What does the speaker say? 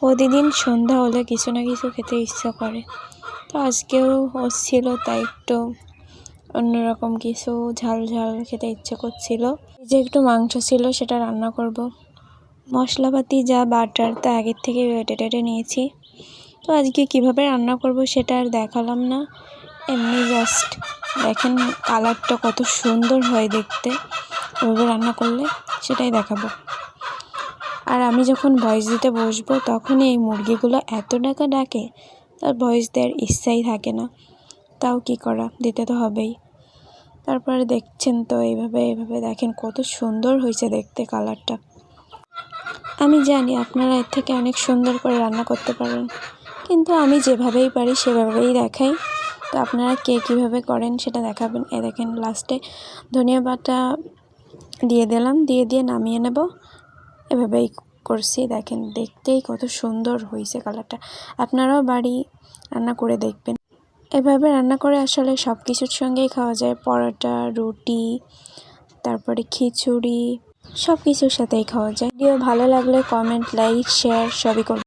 প্রতিদিন সন্ধ্যা হলে কিছু না কিছু খেতে ইচ্ছা করে। তো আজকেও হচ্ছিল, তাই একটু অন্যরকম কিছু ঝাল ঝাল খেতে ইচ্ছে করছিল। এই যে একটু মাংস ছিল, সেটা রান্না করব। মশলাপাতি যা বাটার তা আগের থেকে বেটে টেটে নিয়েছি। তো আজকে কিভাবে রান্না করব সেটা আর দেখালাম না, এমনি জাস্ট দেখেন কালারটা কত সুন্দর হয় দেখতে এভাবে রান্না করলে, সেটাই দেখাবো। আর আমি যখন ভয়েস দিতে বসবো তখনই এই মুরগিগুলো এত ডাকে, তার ভয়েস দেওয়ার ইচ্ছাই থাকে না। তাও কি করা, দিতে তো হবেই। তারপরে দেখছেন তো এইভাবে দেখেন কত সুন্দর হয়েছে দেখতে কালারটা। আমি জানি আপনারা এর থেকে অনেক সুন্দর করে রান্না করতে পারেন, কিন্তু আমি যেভাবেই পারি সেভাবেই দেখাই। তো আপনারা কে কীভাবে করেন সেটা দেখাবেন। দেখেন লাস্টে ধনিয়া পাতা দিয়ে দিলাম, দিয়ে নামিয়ে নেব। এভাবেই করছি, দেখেন দেখতেই কত সুন্দর হয়েছে কালারটা। আপনারাও বাড়ি রান্না করে দেখবেন। এভাবে রান্না করে আসলে সব কিছুর সঙ্গেই খাওয়া যায়, পরোটা, রুটি, তারপরে খিচুড়ি, সব কিছুর সাথেই খাওয়া যায়। ভিডিও ভালো লাগলে কমেন্ট, লাইক, শেয়ার সবই করবেন।